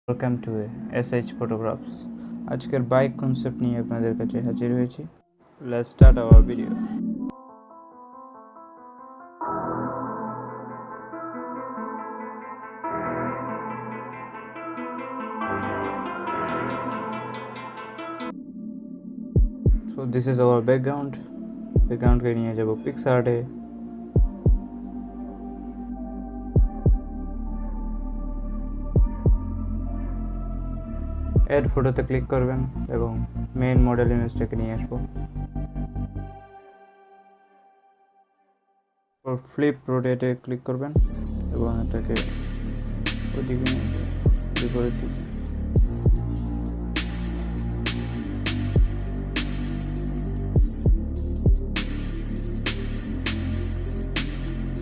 Welcome to SH photographs. আজকের bike concept নিয়ে আপনাদের কাছে হাজির হয়েছি। Let's start our video. So this is our ব্যাকগ্রাউন্ডকে নিয়ে যাব পিক্সার্টে। অ্যাড ফটোতে ক্লিক করবেন এবং মেইন মডেল ইমেজটাকে নিয়ে আসবো। ফ্লিপ রোটেটে ক্লিক করবেন এবং এটাকে ওইদিকে বিপরীত দিকে।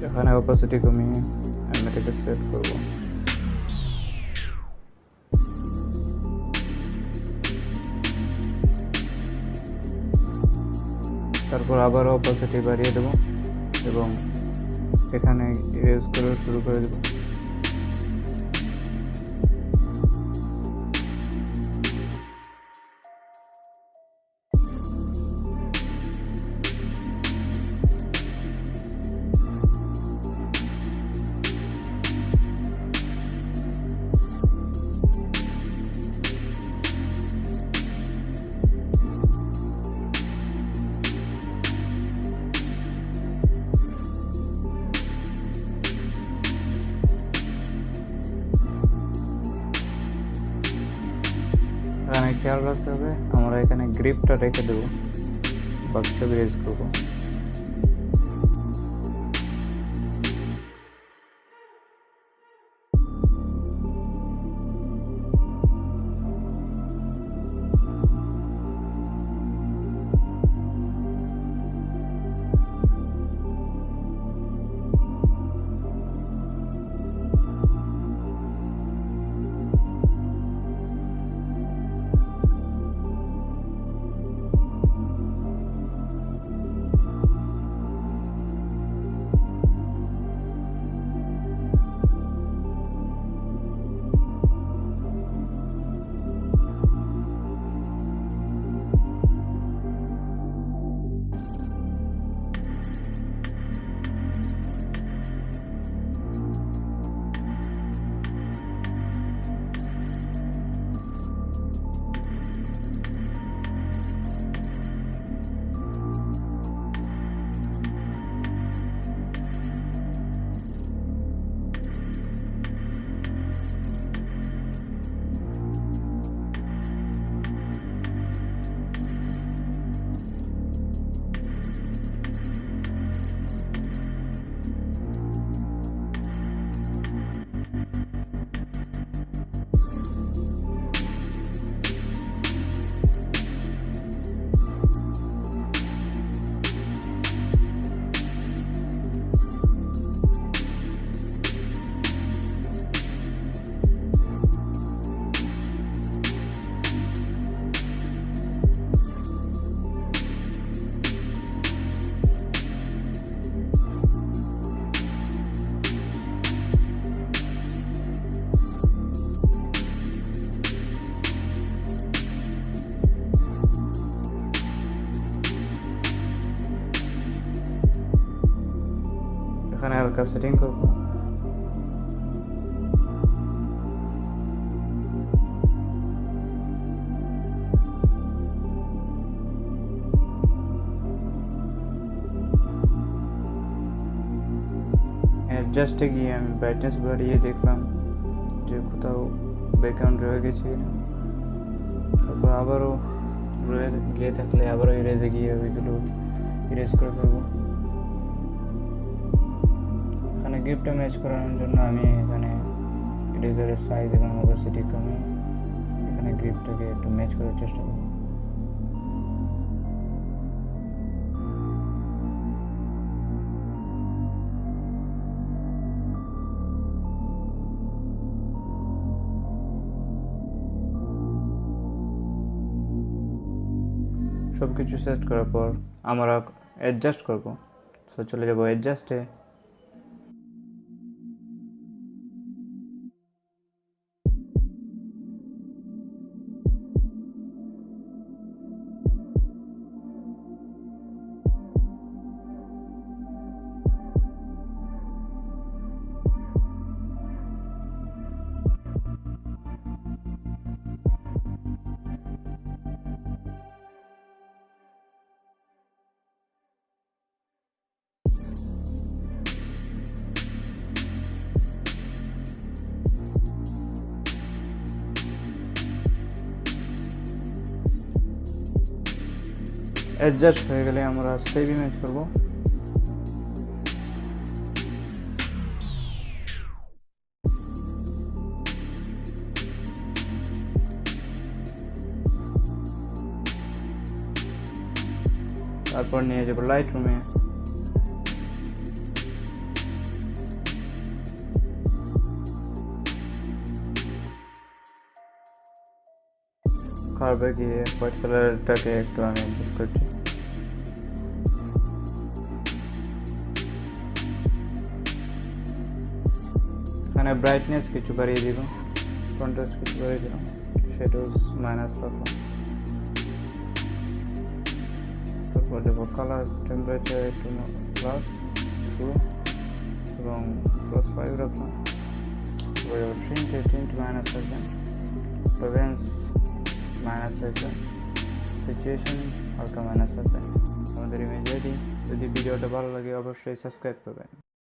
এখানে অপাসিটি কমিয়ে আমি এটাকে সেট করব। তারপর আবারও অপাসিটি বাড়িয়ে দেব এবং এখানে ইরেজ করে শুরু করে দেব। এখানে খেয়াল রাখতে হবে আমরা এখানে গ্রিপটা রেখে দেবো, বাকিটা ইরেজ করবো। এখানে হালকা সেটিং করব। অ্যাডজাস্টে গিয়ে আমি ব্রাইটনেস বাড়িয়ে দেখলাম যে কোথাও ব্যাকগ্রাউন্ড রয়ে গেছে কিনা। তারপর আবারও রয়ে গিয়ে থাকলে আবারও ইরেজে গিয়ে ওইগুলো ইরেজ করে ফেলবো। এখানে গ্রিপটা ম্যাচ করানোর জন্য আমি এখানে ইরেজারের সাইজ এবং অপাসিটি কমিয়ে এখানে গ্রিপটাকে একটু ম্যাচ করার চেষ্টা করব। সব কিছু সেট করার পর আমরা অ্যাডজাস্ট করব। সো চলে যাব অ্যাডজাস্টে। অ্যাডজাস্ট হয়ে গেলে আমরা সেভ ইমেজ করব। তারপর নিয়ে যাব লাইটরুমে। কার্ভে গিয়ে হোয়াইট কালারটাকে একটু আমি অ্যাডজাস্ট করছি। এখানে ব্রাইটনেস কিছু বাড়িয়ে দিব, কন্ট্রাস্ট কিছু বাড়িয়ে দিলাম, শ্যাডোজ মাইনাস রাখলাম। তারপর দেবো কালার টেম্পারেচার একটু +2 এবং +5 রাখলাম। তারপর যাবো টিন্ট মাইনাস রাখবেন, প্রেভেন্স মাইনাস রাখবেন, সিচুয়েশন হালকা মাইনাস রাখবেন। আমাদের ইমেজ রেডি। যদি ভিডিওটা ভালো লাগে অবশ্যই সাবস্ক্রাইব করবেন।